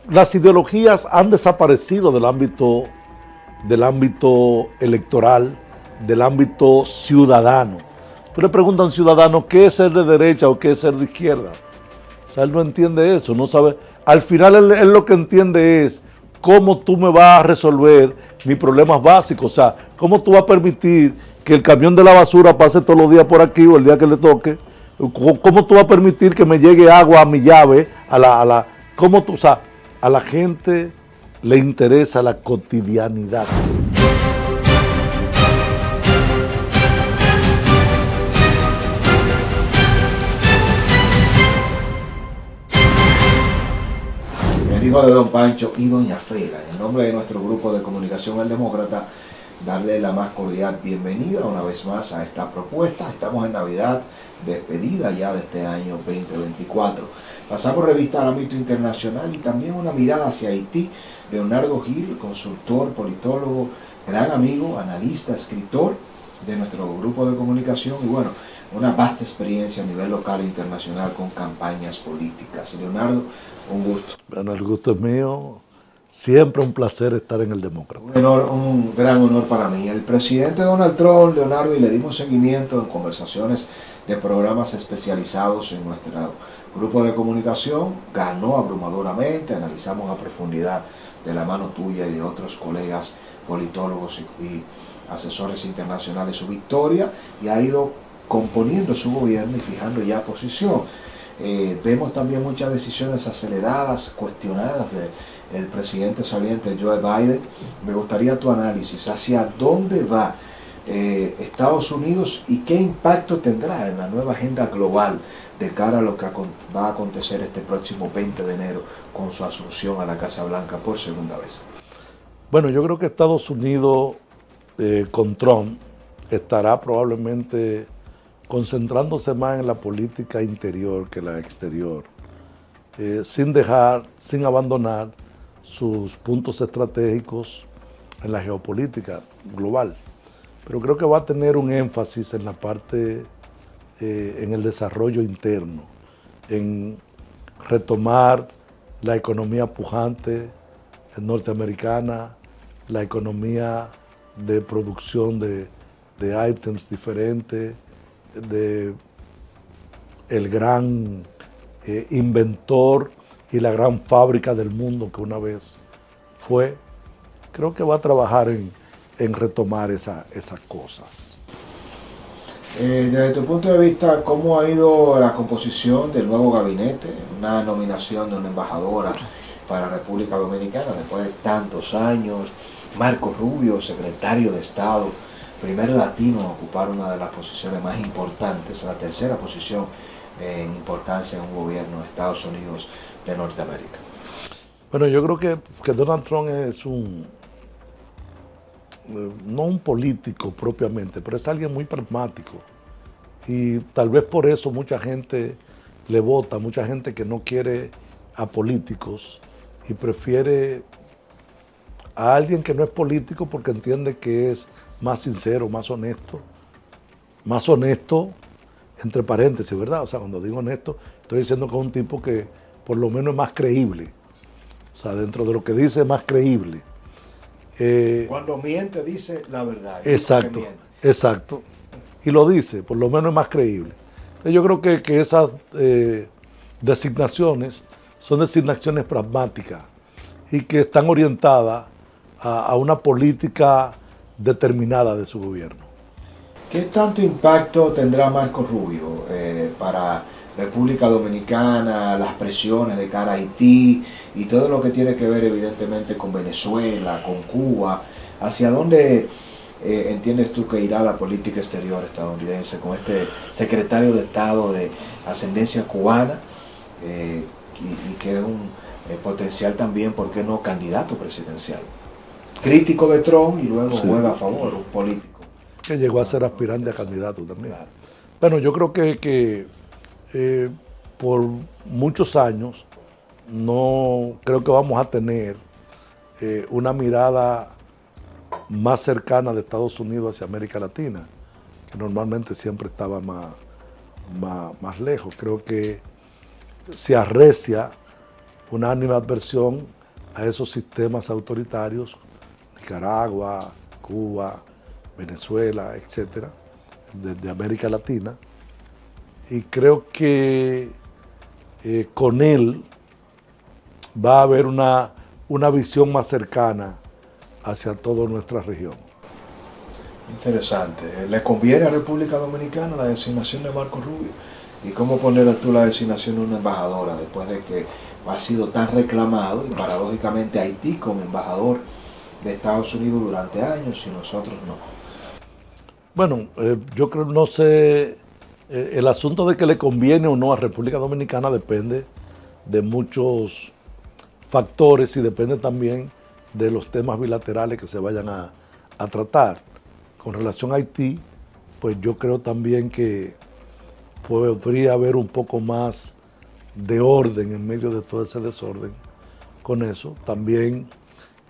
las ideologías han desaparecido del ámbito electoral, del ámbito ciudadano. Tú le preguntas a un ciudadano qué es ser de derecha o qué es ser de izquierda. O sea, él no entiende eso, no sabe. Al final él lo que entiende es cómo tú me vas a resolver mis problemas básicos. O sea, cómo tú vas a permitir que el camión de la basura pase todos los días por aquí o el día que le toque. ¿Cómo tú vas a permitir que me llegue agua a mi llave? ¿Cómo tú, o sea, a la gente le interesa la cotidianidad. El hijo de don Pancho y doña Fela, en nombre de nuestro grupo de comunicación El Demócrata, darle la más cordial bienvenida una vez más a esta propuesta. Estamos en Navidad, despedida ya de este año 2024. Pasamos revista al ámbito internacional y también una mirada hacia Haití. Leonardo Gil, consultor, politólogo, gran amigo, analista, escritor de nuestro grupo de comunicación y bueno, una vasta experiencia a nivel local e internacional con campañas políticas. Leonardo, un gusto. Bueno, el gusto es mío. Siempre un placer estar en El Demócrata. Un gran honor para mí. El presidente Donald Trump, Leonardo, y le dimos seguimiento en conversaciones de programas especializados en nuestro grupo de comunicación, ganó abrumadoramente, analizamos a profundidad de la mano tuya y de otros colegas politólogos y asesores internacionales su victoria y ha ido componiendo su gobierno y fijando ya posición. Vemos también muchas decisiones aceleradas, cuestionadas del presidente saliente Joe Biden. Me gustaría tu análisis hacia dónde va Estados Unidos y qué impacto tendrá en la nueva agenda global de cara a lo que va a acontecer este próximo 20 de enero con su asunción a la Casa Blanca por segunda vez. Bueno, yo creo que Estados Unidos con Trump estará probablemente concentrándose más en la política interior que la exterior, sin abandonar sus puntos estratégicos en la geopolítica global. Pero creo que va a tener un énfasis en la parte, en el desarrollo interno, en retomar la economía pujante norteamericana, la economía de producción de ítems diferentes, de el gran inventor y la gran fábrica del mundo que una vez fue. Creo que va a trabajar en retomar esas cosas. Desde tu punto de vista, ¿cómo ha ido la composición del nuevo gabinete? Una nominación de una embajadora para República Dominicana después de tantos años. Marco Rubio, secretario de Estado, primer latino a ocupar una de las posiciones más importantes, la tercera posición en importancia en un gobierno de Estados Unidos de Norteamérica. Bueno, yo creo que Donald Trump es no un político propiamente, pero es alguien muy pragmático. Y tal vez por eso mucha gente le vota, mucha gente que no quiere a políticos y prefiere a alguien que no es político porque entiende que es más sincero, más honesto, entre paréntesis, ¿verdad? O sea, cuando digo honesto, estoy diciendo que es un tipo que por lo menos es más creíble. O sea, dentro de lo que dice es más creíble. Cuando miente dice la verdad. Exacto, exacto. Y lo dice, por lo menos es más creíble. Entonces yo creo que esas designaciones son designaciones pragmáticas y que están orientadas a una política determinada de su gobierno. ¿Qué tanto impacto tendrá Marco Rubio para República Dominicana, las presiones de cara a Haití y todo lo que tiene que ver evidentemente con Venezuela, con Cuba? ¿Hacia dónde entiendes tú que irá la política exterior estadounidense con este secretario de Estado de ascendencia cubana y que es un potencial también, ¿por qué no?, candidato presidencial? Crítico de Trump y luego juega a favor, un político. Que llegó a ser aspirante a candidato también. Claro. Bueno, yo creo que por muchos años no creo que vamos a tener una mirada más cercana de Estados Unidos hacia América Latina, que normalmente siempre estaba más lejos. Creo que se arrecia unánime adversión a esos sistemas autoritarios, Nicaragua, Cuba, Venezuela, etcétera, de América Latina, y creo que con él va a haber una visión más cercana hacia toda nuestra región. Interesante. ¿Le conviene a República Dominicana la designación de Marco Rubio? ¿Y cómo poner tú la designación de una embajadora después de que ha sido tan reclamado y paradójicamente Haití como embajador de Estados Unidos durante años y nosotros no? Bueno, yo creo, no sé, el asunto de que le conviene o no a República Dominicana depende de muchos factores y depende también de los temas bilaterales que se vayan a tratar. Con relación a Haití, pues yo creo también que podría haber un poco más de orden en medio de todo ese desorden con eso. También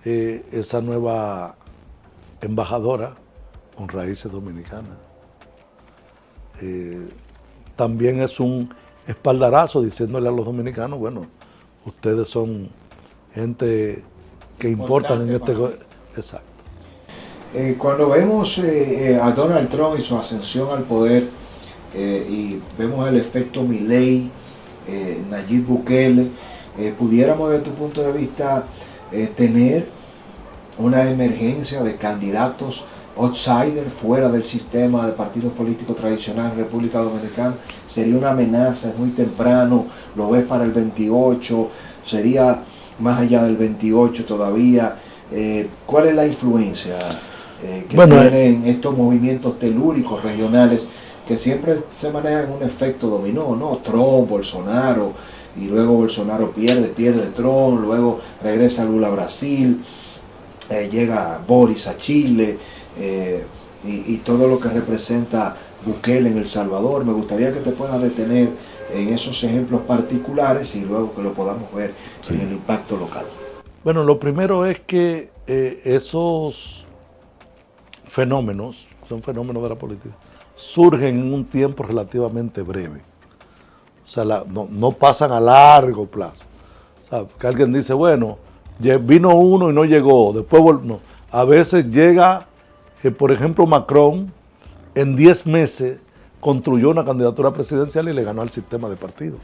esa nueva embajadora con raíces dominicanas también es un espaldarazo diciéndole a los dominicanos, bueno, ustedes son gente que importan en este gobierno. Exacto. Cuando vemos a Donald Trump y su ascensión al poder y vemos el efecto Milei, Nayib Bukele, pudiéramos desde tu punto de vista tener una emergencia de candidatos outsiders fuera del sistema de partidos políticos tradicional en República Dominicana. Sería una amenaza, es muy temprano, lo ves para el 28, sería más allá del 28 todavía. ¿Cuál es la influencia que tienen estos movimientos telúricos regionales que siempre se manejan en un efecto dominó, ¿no? Trump, Bolsonaro, y luego Bolsonaro pierde Trump, luego regresa Lula a Brasil, llega Boris a Chile, y todo lo que representa Bukele en El Salvador. Me gustaría que te puedas detener en esos ejemplos particulares y luego que lo podamos ver en el impacto local. Bueno, lo primero es que esos fenómenos, son fenómenos de la política, surgen en un tiempo relativamente breve. O sea, no pasan a largo plazo. O sea, que alguien dice, bueno, vino uno y no llegó, después no. A veces llega, por ejemplo, Macron, en 10 meses construyó una candidatura presidencial y le ganó al sistema de partidos.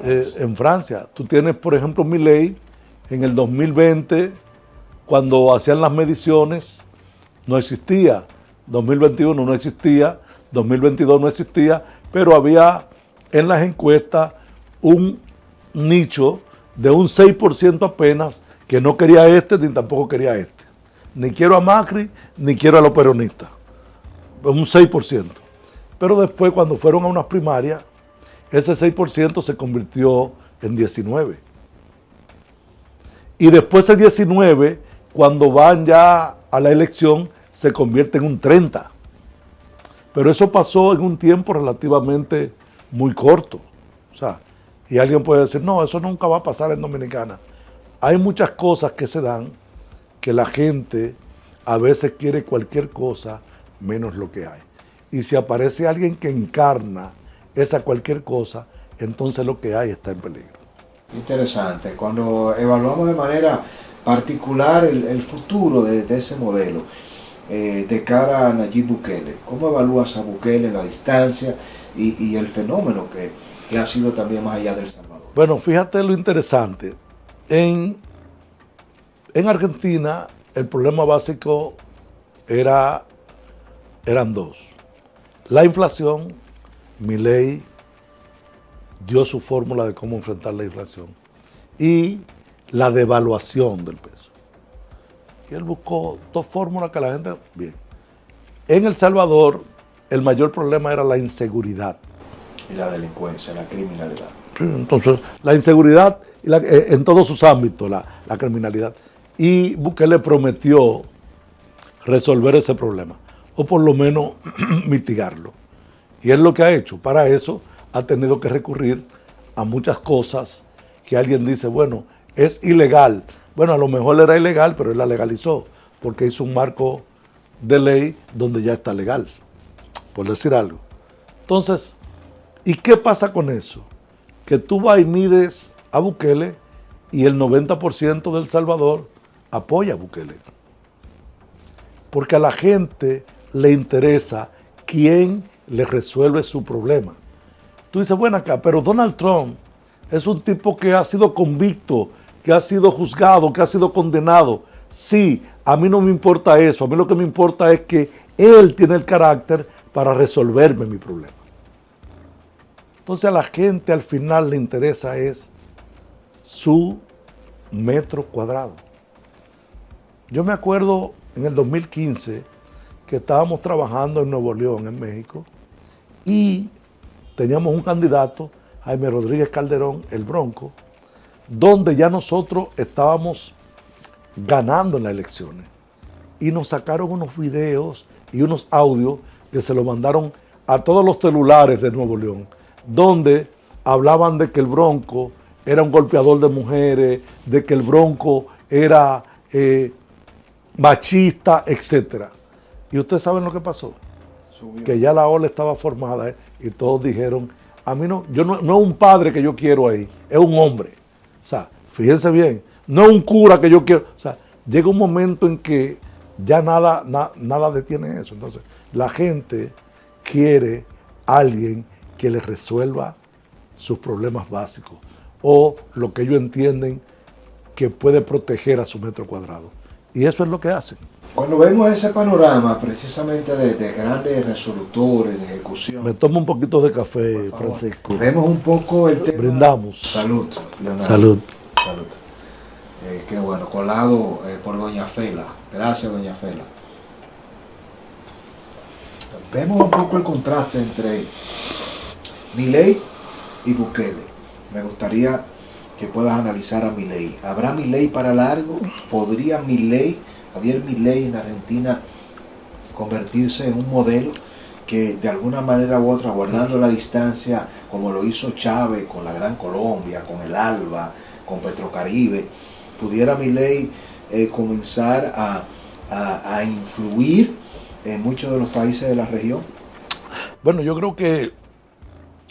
En Francia. Tú tienes, por ejemplo, Milei, en el 2020, cuando hacían las mediciones, no existía. 2021 no existía, 2022 no existía, pero había en las encuestas un nicho de un 6% apenas que no quería ni tampoco quería este. Ni quiero a Macri, ni quiero a los peronistas. Un 6%. Pero después, cuando fueron a unas primarias, ese 6% se convirtió en 19%. Y después ese 19%, cuando van ya a la elección, se convierte en un 30%. Pero eso pasó en un tiempo relativamente muy corto. O sea, y alguien puede decir, no, eso nunca va a pasar en Dominicana. Hay muchas cosas que se dan que la gente a veces quiere cualquier cosa menos lo que hay. Y si aparece alguien que encarna esa cualquier cosa, entonces lo que hay está en peligro. Interesante. Cuando evaluamos de manera particular el futuro de ese modelo, de cara a Nayib Bukele, ¿cómo evalúas a Bukele en la distancia y el fenómeno que ha sido también más allá del Salvador? Bueno, fíjate lo interesante. En Argentina el problema básico eran dos. La inflación, Milei dio su fórmula de cómo enfrentar la inflación, y la devaluación del peso. Y él buscó dos fórmulas que la gente... Bien. En El Salvador, el mayor problema era la inseguridad. Y la delincuencia, la criminalidad. Entonces, la inseguridad en todos sus ámbitos, la criminalidad. Y Bukele prometió resolver ese problema, o por lo menos mitigarlo. Y es lo que ha hecho. Para eso ha tenido que recurrir a muchas cosas que alguien dice, bueno, es ilegal. Bueno, a lo mejor era ilegal, pero él la legalizó, porque hizo un marco de ley donde ya está legal, por decir algo. Entonces, ¿y qué pasa con eso? Que tú vas y mides a Bukele y el 90% del Salvador apoya a Bukele. Porque a la gente le interesa quién le resuelve su problema. Tú dices, bueno acá, pero Donald Trump es un tipo que ha sido convicto, que ha sido juzgado, que ha sido condenado. Sí, a mí no me importa eso, a mí lo que me importa es que él tiene el carácter para resolverme mi problema. Entonces a la gente al final le interesa es su metro cuadrado. Yo me acuerdo en el 2015 que estábamos trabajando en Nuevo León, en México, y teníamos un candidato, Jaime Rodríguez Calderón, el Bronco, donde ya nosotros estábamos ganando en las elecciones. Y nos sacaron unos videos y unos audios que se lo mandaron a todos los celulares de Nuevo León, donde hablaban de que el Bronco era un golpeador de mujeres, de que el Bronco era machista, etc. Y ustedes saben lo que pasó, que ya la ola estaba formada y todos dijeron, a mí no, no es un padre que yo quiero ahí, es un hombre. O sea, fíjense bien, no es un cura que yo quiero. O sea, llega un momento en que ya nada detiene eso. Entonces, la gente quiere a alguien que les resuelva sus problemas básicos o lo que ellos entienden que puede proteger a su metro cuadrado. Y eso es lo que hacen. Cuando vemos ese panorama precisamente de grandes resolutores, de ejecución... Me tomo un poquito de café, Francisco. Vemos un poco el tema... Brindamos. Salud, Leonardo. Salud. Salud. Qué bueno, colado por doña Fela. Gracias, doña Fela. Vemos un poco el contraste entre Milei y Bukele. Me gustaría que puedas analizar a Milei. ¿Habrá Milei para largo? ¿Podría Javier Milei en Argentina convertirse en un modelo que de alguna manera u otra, guardando la distancia, como lo hizo Chávez con la Gran Colombia, con el ALBA, con Petrocaribe, pudiera Milei comenzar a influir en muchos de los países de la región? Bueno, yo creo que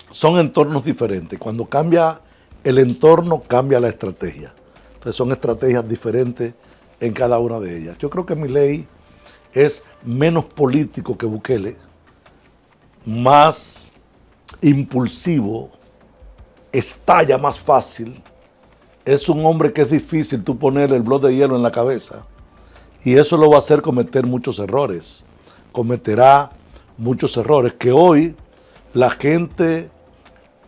son entornos diferentes. Cuando cambia el entorno, cambia la estrategia. Entonces son estrategias diferentes en cada una de ellas. Yo creo que Milei es menos político que Bukele, más impulsivo, estalla más fácil, es un hombre que es difícil tú ponerle el bloque de hielo en la cabeza y eso lo va a hacer cometer muchos errores. Cometerá muchos errores que hoy la gente,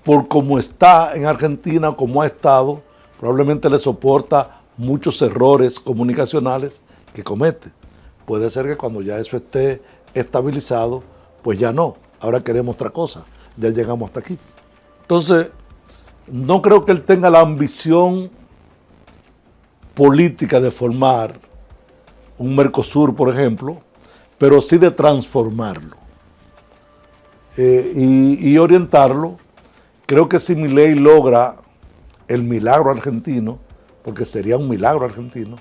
por cómo está en Argentina, como ha estado, probablemente le soporta muchos errores comunicacionales que comete. Puede ser que cuando ya eso esté estabilizado, pues ya no. Ahora queremos otra cosa. Ya llegamos hasta aquí. Entonces, no creo que él tenga la ambición política de formar un Mercosur, por ejemplo, pero sí de transformarlo y orientarlo. Creo que si Milei logra el milagro argentino, porque sería un milagro argentino,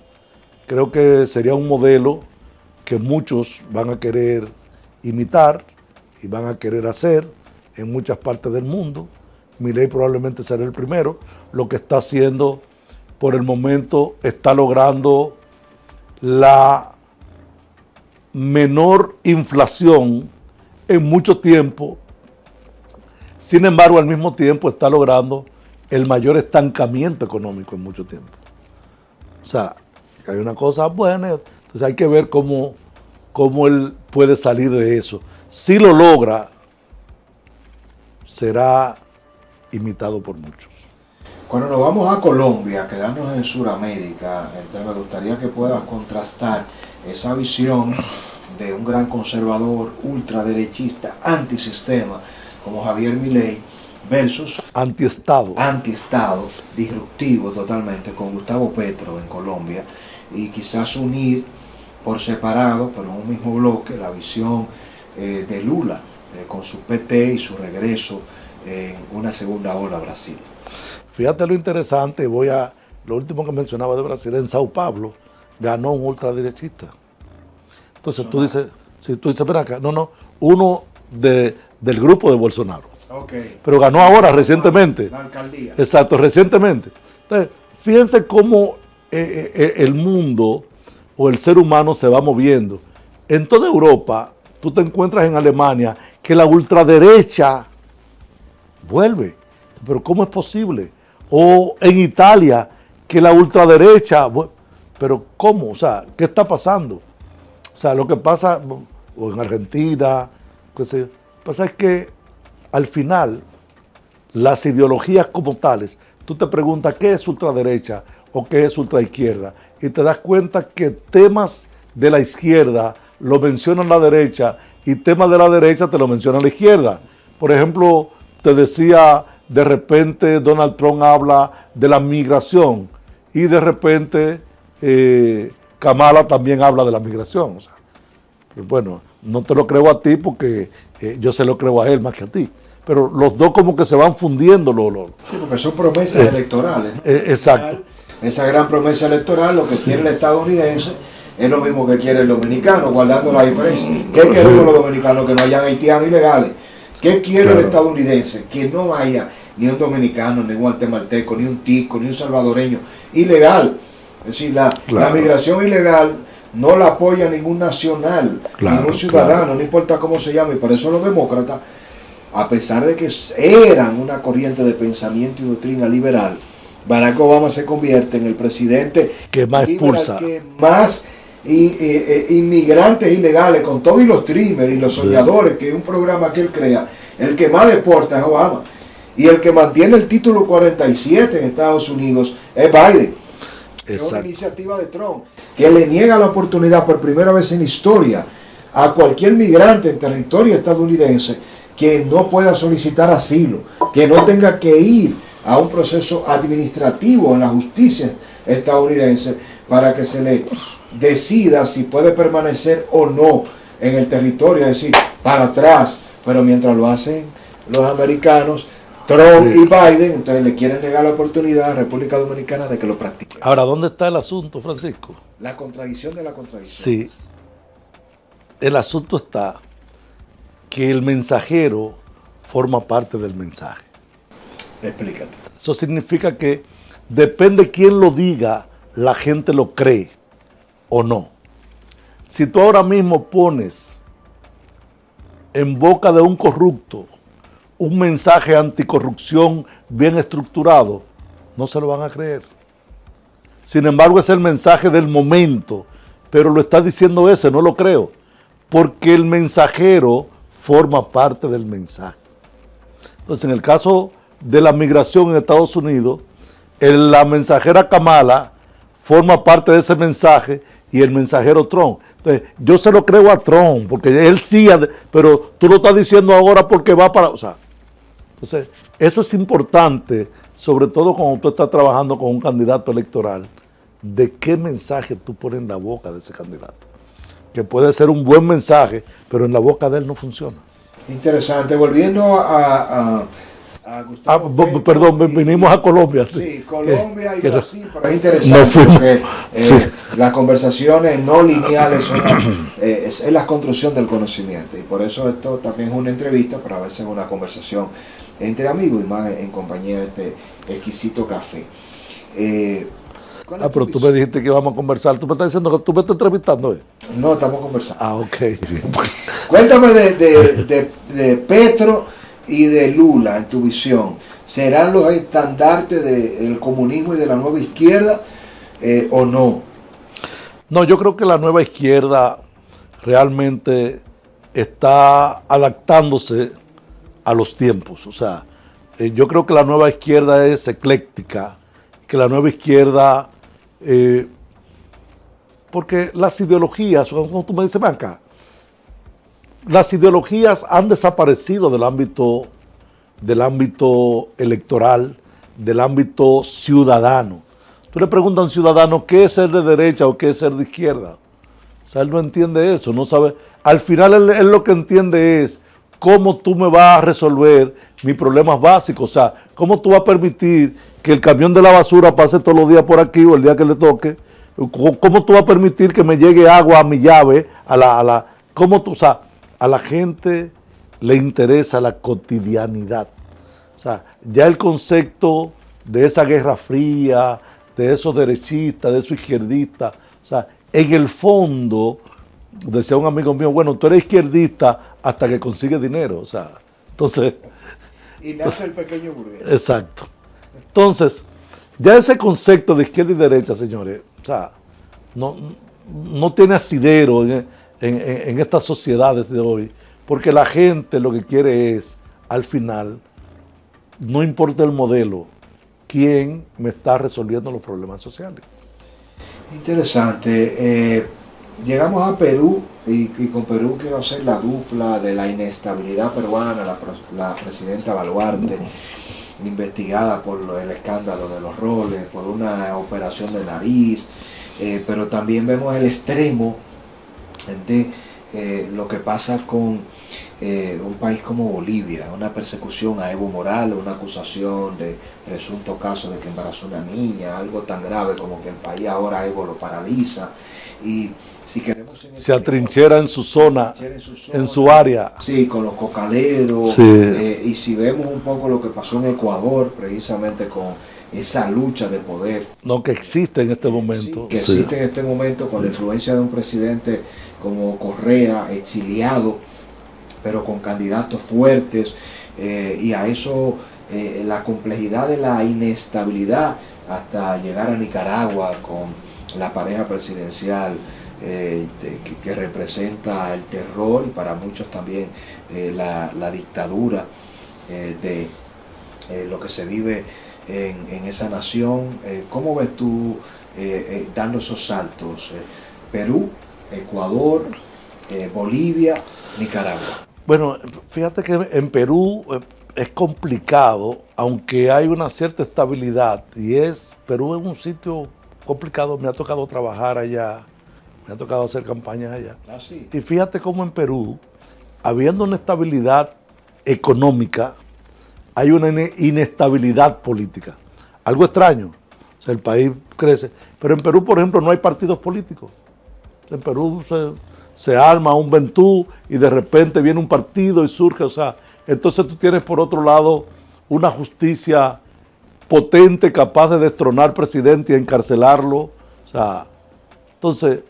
creo que sería un modelo que muchos van a querer imitar y van a querer hacer en muchas partes del mundo. Milei probablemente será el primero. Lo que está haciendo por el momento está logrando la menor inflación en mucho tiempo. Sin embargo, al mismo tiempo está logrando el mayor estancamiento económico en mucho tiempo. O sea, hay una cosa buena, entonces hay que ver cómo él puede salir de eso. Si lo logra, será imitado por muchos. Cuando nos vamos a Colombia, quedarnos en Sudamérica, entonces me gustaría que puedas contrastar esa visión de un gran conservador, ultraderechista, antisistema, como Javier Milei, versus antiestado, disruptivo totalmente, con Gustavo Petro en Colombia, y quizás unir por separado, pero en un mismo bloque, la visión de Lula, con su PT y su regreso en una segunda ola a Brasil. Fíjate lo interesante, lo último que mencionaba de Brasil, en Sao Paulo ganó un ultraderechista. Entonces tú dices, ven acá, uno del grupo de Bolsonaro. Okay. Pero ganó ahora, recientemente. La alcaldía. Exacto, recientemente. Entonces, fíjense cómo el mundo o el ser humano se va moviendo. En toda Europa, tú te encuentras en Alemania que la ultraderecha vuelve. Pero ¿cómo es posible? O en Italia, que la ultraderecha, pero ¿cómo? O sea, ¿qué está pasando? O sea, lo que pasa, o en Argentina, qué sé yo, lo que pasa es que al final, las ideologías como tales, tú te preguntas qué es ultraderecha o qué es ultraizquierda, y te das cuenta que temas de la izquierda lo menciona la derecha y temas de la derecha te lo menciona la izquierda. Por ejemplo, te decía, de repente Donald Trump habla de la migración y de repente Kamala también habla de la migración. O sea, bueno, no te lo creo a ti porque yo se lo creo a él más que a ti. Pero los dos como que se van fundiendo. Sí, porque son promesas electorales, ¿no? Exacto. Esa gran promesa electoral, lo que quiere el estadounidense es lo mismo que quiere el dominicano, guardando la diferencia. ¿Qué queremos los dominicanos? Que no hayan haitianos ilegales. ¿Qué quiere el estadounidense? Que no haya ni un dominicano, ni un guatemalteco, ni un tico, ni un salvadoreño ilegal. Es decir, la migración ilegal no la apoya ningún nacional, ningún ciudadano, no importa cómo se llame. Y por eso los demócratas, a pesar de que eran una corriente de pensamiento y doctrina liberal, Barack Obama se convierte en el presidente que más expulsa, que más inmigrantes ilegales, con todos y los dreamers y los soñadores, que es un programa que él crea, el que más deporta es Obama. Y el que mantiene el título 47 en Estados Unidos es Biden. Es una iniciativa de Trump que le niega la oportunidad por primera vez en la historia a cualquier migrante en territorio estadounidense que no pueda solicitar asilo, que no tenga que ir a un proceso administrativo en la justicia estadounidense para que se le decida si puede permanecer o no en el territorio, es decir, para atrás. Pero mientras lo hacen los americanos, Trump y Biden, entonces le quieren negar la oportunidad a República Dominicana de que lo practique. Ahora, ¿dónde está el asunto, Francisco? La contradicción de la contradicción. Sí, el asunto está que el mensajero forma parte del mensaje. Explícate. Eso significa que depende quién lo diga, la gente lo cree o no. Si tú ahora mismo pones en boca de un corrupto un mensaje anticorrupción bien estructurado, no se lo van a creer. Sin embargo, es el mensaje del momento, pero lo está diciendo ese, no lo creo, porque el mensajero forma parte del mensaje. Entonces, en el caso de la migración en Estados Unidos, la mensajera Kamala forma parte de ese mensaje y el mensajero Trump. Entonces, yo se lo creo a Trump, porque él sí, pero tú lo estás diciendo ahora porque va para... O sea, entonces, eso es importante, sobre todo cuando tú estás trabajando con un candidato electoral, de qué mensaje tú pones en la boca de ese candidato. Que puede ser un buen mensaje, pero en la boca de él no funciona. Interesante. Volviendo a Gustavo Petro, perdón, vinimos a Colombia. Sí, Colombia y Brasil, pero es interesante porque las conversaciones no lineales son es la construcción del conocimiento, y por eso esto también es una entrevista, pero a veces es una conversación entre amigos y más en compañía de este exquisito café. Pero tú me dijiste que íbamos a conversar. Tú me estás diciendo que tú me estás entrevistando. No, estamos conversando. Ah, ok. Cuéntame de Petro y de Lula en tu visión. ¿Serán los estandartes del comunismo y de la nueva izquierda o no? No, yo creo que la nueva izquierda realmente está adaptándose a los tiempos. O sea, yo creo que la nueva izquierda es ecléctica, que la nueva izquierda, porque las ideologías, como tú me dices, acá, las ideologías han desaparecido del ámbito electoral, del ámbito ciudadano. Tú le preguntas a un ciudadano qué es ser de derecha o qué es ser de izquierda. O sea, él no entiende eso, no sabe. Al final él lo que entiende es cómo tú me vas a resolver mis problemas básicos. O sea, cómo tú vas a permitir que el camión de la basura pase todos los días por aquí o el día que le toque. Cómo tú vas a permitir que me llegue agua a mi llave, cómo tú, o sea, a la gente le interesa la cotidianidad. O sea, ya el concepto de esa guerra fría, de esos derechistas, de esos izquierdistas. O sea, en el fondo, decía un amigo mío, bueno, tú eres izquierdista hasta que consigues dinero. O sea, entonces... Y nace el pequeño burgués. Exacto. Entonces, ya ese concepto de izquierda y derecha, señores, o sea, no tiene asidero en estas sociedades de hoy, porque la gente lo que quiere es, al final, no importa el modelo, quién me está resolviendo los problemas sociales. Interesante. Llegamos a Perú y con Perú quiero hacer la dupla de la inestabilidad peruana, la presidenta Boluarte, investigada por el escándalo de los roles, por una operación de nariz, pero también vemos el extremo de lo que pasa con un país como Bolivia, una persecución a Evo Morales, una acusación de presunto caso de que embarazó una niña, algo tan grave como que el país ahora Evo lo paraliza. Y si queremos se atrinchera en su zona, en su área. Sí, con los cocaleros. Sí. Y si vemos un poco lo que pasó en Ecuador, precisamente con esa lucha de poder. No, que existe en este momento. Sí, que existe en este momento con la influencia de un presidente como Correa, exiliado, pero con candidatos fuertes. Y a eso la complejidad de la inestabilidad hasta llegar a Nicaragua con la pareja presidencial que representa el terror y para muchos también la dictadura de lo que se vive en esa nación. ¿Cómo ves tú dando esos saltos? Perú, Ecuador, Bolivia, Nicaragua. Bueno, fíjate que en Perú es complicado, aunque hay una cierta estabilidad, Perú es un sitio complicado, me ha tocado trabajar allá, me ha tocado hacer campañas allá. Ah, sí. Y fíjate cómo en Perú, habiendo una estabilidad económica, hay una inestabilidad política. Algo extraño. O sea, el país crece. Pero en Perú, por ejemplo, no hay partidos políticos. En Perú se arma un Ventú y de repente viene un partido y surge. O sea, entonces tú tienes por otro lado una justicia potente, capaz de destronar presidente y encarcelarlo. O sea, entonces,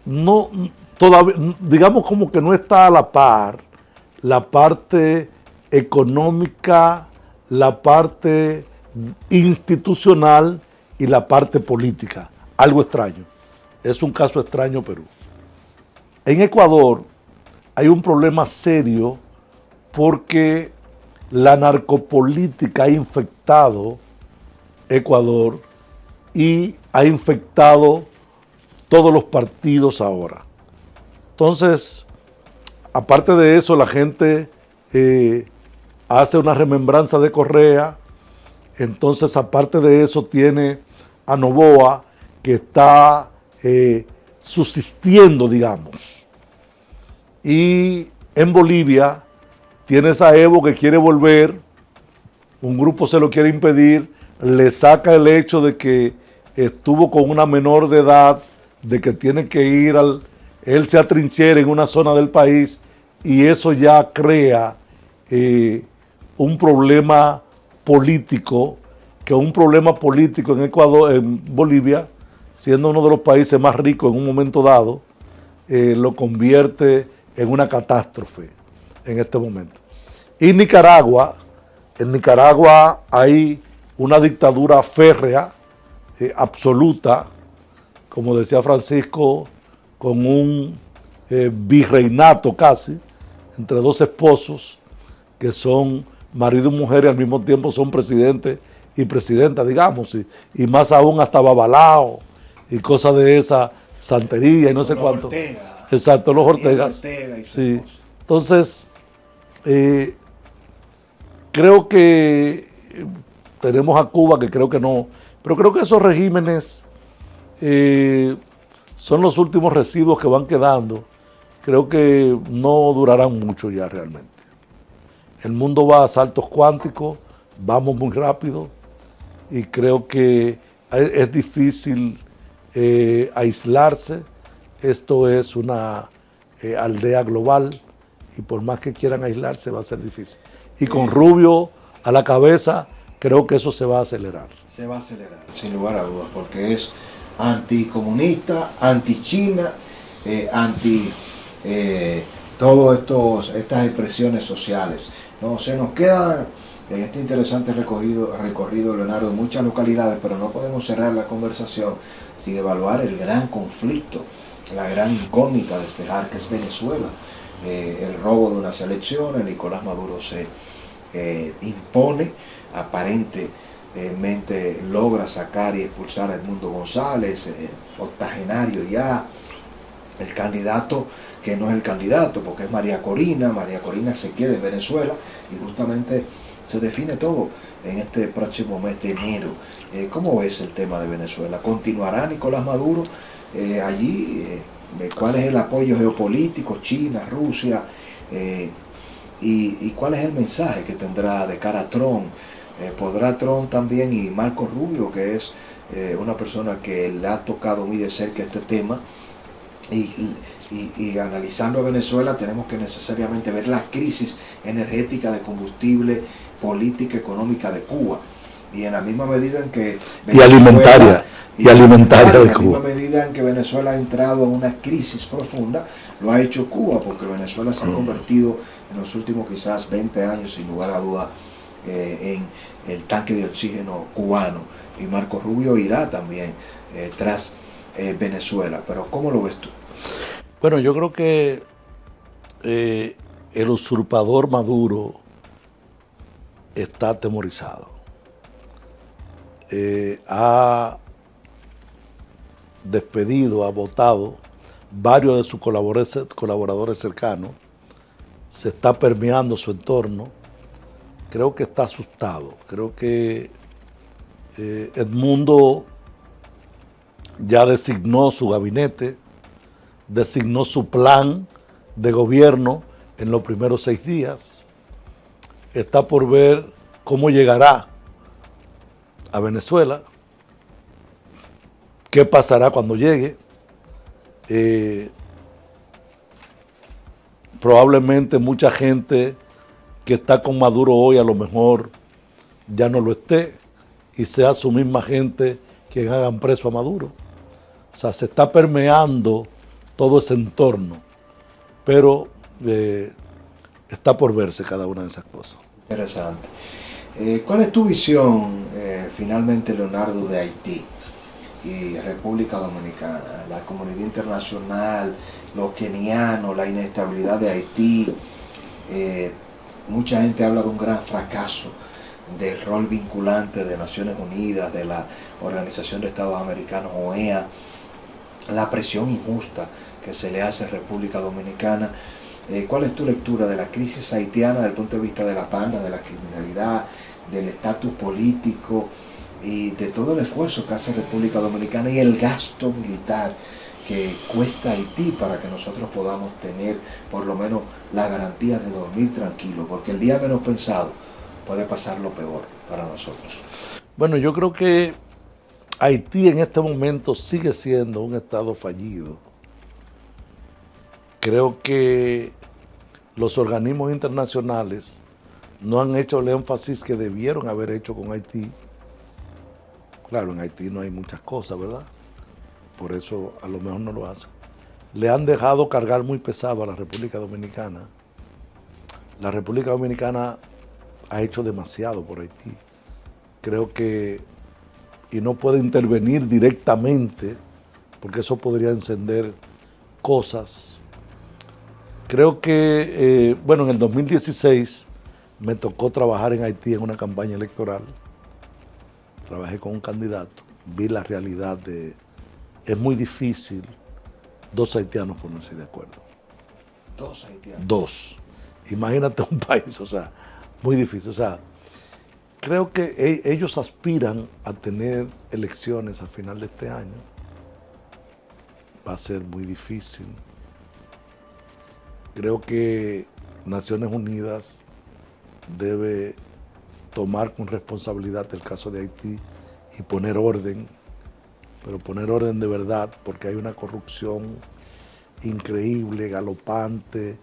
no, todavía, digamos como que no está a la par la parte económica, la parte institucional y la parte política. Algo extraño. Es un caso extraño Perú. En Ecuador hay un problema serio porque la narcopolítica ha infectado Ecuador y ha infectado todos los partidos ahora. Entonces, aparte de eso, la gente hace una remembranza de Correa. Entonces, aparte de eso, tiene a Noboa, que está subsistiendo, digamos. Y en Bolivia tienes a Evo que quiere volver, un grupo se lo quiere impedir, le saca el hecho de que estuvo con una menor de edad, de que tiene que ir él se atrinchera en una zona del país y eso ya crea un problema político, que un problema político en Ecuador, en Bolivia, siendo uno de los países más ricos en un momento dado, lo convierte en una catástrofe en este momento. Y Nicaragua, en Nicaragua hay una dictadura férrea, absoluta, como decía Francisco, con un virreinato casi, entre dos esposos que son marido y mujer y al mismo tiempo son presidente y presidenta, digamos, y más aún hasta babalao y cosas de esa santería y no sé cuánto. Ortega. Exacto, los Ortegas. Ortega y sí. Entonces, creo que tenemos a Cuba, que creo que no, pero creo que esos regímenes son los últimos residuos que van quedando. Creo que no durarán mucho ya realmente. El mundo va a saltos cuánticos, vamos muy rápido y creo que es difícil aislarse. Esto es una aldea global y por más que quieran aislarse va a ser difícil. Y con Rubio a la cabeza, creo que eso se va a acelerar. Se va a acelerar, sin lugar a dudas, porque es anticomunista, anti-China, anti todas estas expresiones sociales. No, se nos queda en este interesante recorrido, Leonardo, muchas localidades, pero no podemos cerrar la conversación sin evaluar el gran conflicto, la gran incógnita a despejar, que es Venezuela. El robo de unas elecciones, Nicolás Maduro se impone, aparentemente logra sacar y expulsar a Edmundo González, octogenario ya, el candidato que no es el candidato, porque es María Corina se queda en Venezuela y justamente se define todo en este próximo mes de enero. ¿Cómo ves el tema de Venezuela? ¿Continuará Nicolás Maduro allí? ¿Cuál es el apoyo geopolítico? China, Rusia, y cuál es el mensaje que tendrá de cara a Trump. ¿Podrá Trump también, y Marco Rubio, que es una persona que le ha tocado muy de cerca este tema, y analizando a Venezuela tenemos que necesariamente ver la crisis energética de combustible, política, económica de Cuba, y en la misma medida en que Venezuela, y alimentaria de Cuba, en la misma medida en que Venezuela ha entrado en una crisis profunda, lo ha hecho Cuba, porque Venezuela se ha convertido en los últimos quizás 20 años, sin lugar a duda, en el tanque de oxígeno cubano, y Marco Rubio irá también tras Venezuela. Pero ¿cómo lo ves tú? Bueno, yo creo que el usurpador Maduro está atemorizado. Ha despedido, ha votado varios de sus colaboradores cercanos, se está permeando su entorno. Creo que está asustado. Creo que Edmundo ya designó su gabinete, designó su plan de gobierno en los primeros 6 días. Está por ver cómo llegará a Venezuela, qué pasará cuando llegue. Probablemente mucha gente que está con Maduro hoy a lo mejor ya no lo esté, y sea su misma gente quien hagan preso a Maduro. O sea, se está permeando todo ese entorno, pero está por verse cada una de esas cosas. Interesante. ¿Cuál es tu visión, finalmente, Leonardo, de Haití y República Dominicana? La comunidad internacional, los kenianos, la inestabilidad de Haití. Mucha gente habla de un gran fracaso del rol vinculante de Naciones Unidas, de la Organización de Estados Americanos, OEA, la presión injusta que se le hace a República Dominicana. ¿Cuál es tu lectura de la crisis haitiana desde el punto de vista de la banda, de la criminalidad, del estatus político y de todo el esfuerzo que hace República Dominicana y el gasto militar que cuesta Haití para que nosotros podamos tener por lo menos la garantía de dormir tranquilo? Porque el día menos pensado puede pasar lo peor para nosotros. Bueno, yo creo que Haití en este momento sigue siendo un estado fallido. Creo que los organismos internacionales no han hecho el énfasis que debieron haber hecho con Haití. Claro, en Haití no hay muchas cosas, ¿verdad? Por eso a lo mejor no lo hacen. Le han dejado cargar muy pesado a la República Dominicana. La República Dominicana ha hecho demasiado por Haití. Creo que, y no puede intervenir directamente, porque eso podría encender cosas. Creo que, bueno, en el 2016 me tocó trabajar en Haití en una campaña electoral. Trabajé con un candidato, vi la realidad de, es muy difícil 2 haitianos ponerse de acuerdo. 2 haitianos. 2. Imagínate un país, o sea, muy difícil. O sea, creo que ellos aspiran a tener elecciones al final de este año. Va a ser muy difícil. Creo que Naciones Unidas debe tomar con responsabilidad el caso de Haití y poner orden, pero poner orden de verdad, porque hay una corrupción increíble, galopante,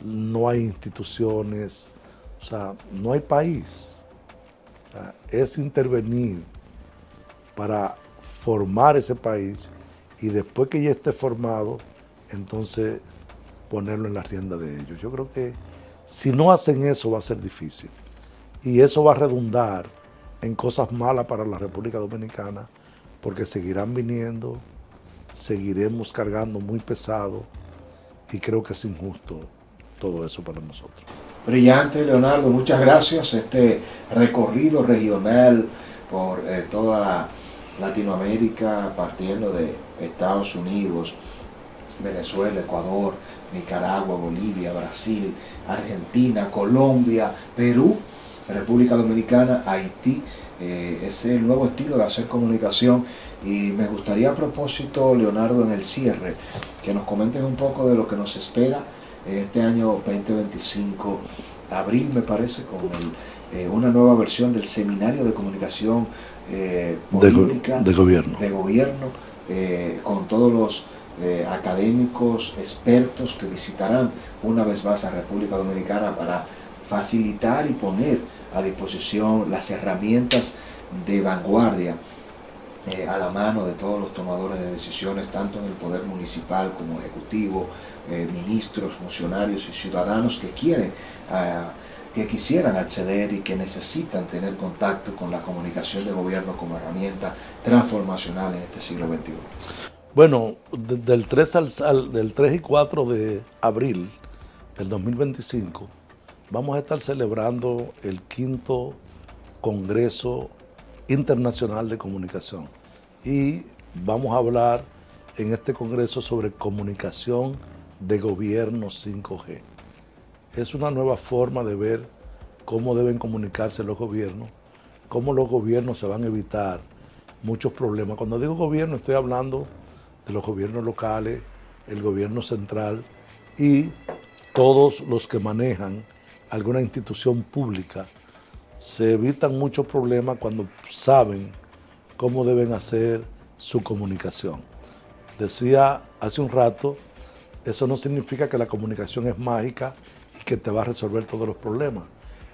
no hay instituciones, o sea, no hay país. Es intervenir para formar ese país y después que ya esté formado, entonces ponerlo en la rienda de ellos. Yo creo que si no hacen eso va a ser difícil y eso va a redundar en cosas malas para la República Dominicana porque seguirán viniendo, seguiremos cargando muy pesado y creo que es injusto todo eso para nosotros. Brillante, Leonardo, muchas gracias. Este recorrido regional por toda la Latinoamérica, partiendo de Estados Unidos, Venezuela, Ecuador, Nicaragua, Bolivia, Brasil, Argentina, Colombia, Perú, República Dominicana, Haití. Es el nuevo estilo de hacer comunicación y me gustaría a propósito, Leonardo, en el cierre, que nos comentes un poco de lo que nos espera este año 2025, abril me parece, con una nueva versión del Seminario de Comunicación Política de Gobierno, con todos los académicos, expertos que visitarán una vez más a República Dominicana para facilitar y poner a disposición las herramientas de vanguardia a la mano de todos los tomadores de decisiones, tanto en el poder municipal como ejecutivo, ministros, funcionarios y ciudadanos que quisieran acceder y que necesitan tener contacto con la comunicación de gobierno como herramienta transformacional en este siglo XXI. Bueno, del 3 y 4 de abril del 2025 vamos a estar celebrando el 5º Congreso Internacional de Comunicación y vamos a hablar en este congreso sobre comunicación de gobierno 5G. Es una nueva forma de ver cómo deben comunicarse los gobiernos, cómo los gobiernos se van a evitar muchos problemas. Cuando digo gobierno estoy hablando de los gobiernos locales, el gobierno central y todos los que manejan alguna institución pública. Se evitan muchos problemas cuando saben cómo deben hacer su comunicación. Decía hace un rato, eso no significa que la comunicación es mágica y que te va a resolver todos los problemas,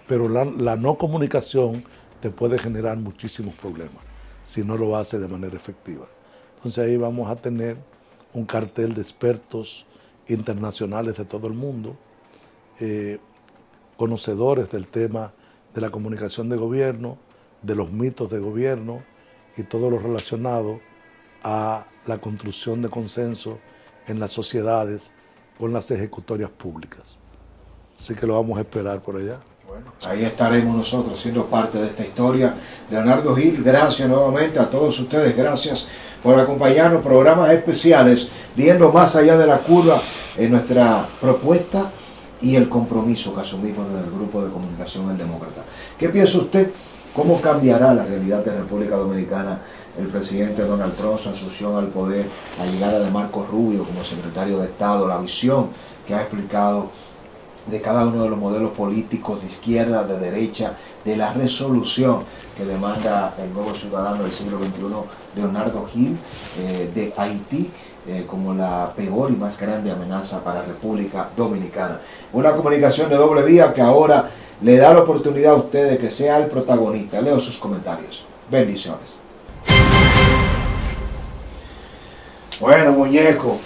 pero la no comunicación te puede generar muchísimos problemas si no lo hace de manera efectiva. Entonces ahí vamos a tener un cartel de expertos internacionales de todo el mundo, conocedores del tema de la comunicación de gobierno, de los mitos de gobierno y todo lo relacionado a la construcción de consenso en las sociedades con las ejecutorias públicas. Así que lo vamos a esperar por allá. Bueno, ahí estaremos nosotros siendo parte de esta historia. Leonardo Gil, gracias nuevamente a todos ustedes, gracias por acompañarnos, programas especiales, viendo más allá de la curva en nuestra propuesta y el compromiso que asumimos desde el Grupo de Comunicación El Demócrata. ¿Qué piensa usted? ¿Cómo cambiará la realidad de República Dominicana el presidente Donald Trump, su asunción al poder, la llegada de Marco Rubio como secretario de Estado, la visión que ha explicado de cada uno de los modelos políticos de izquierda, de derecha, de la resolución que demanda el nuevo ciudadano del siglo XXI, Leonardo Gil, de Haití, como la peor y más grande amenaza para la República Dominicana? Una comunicación de doble vía que ahora le da la oportunidad a usted de que sea el protagonista. Leo sus comentarios. Bendiciones. Bueno, muñeco,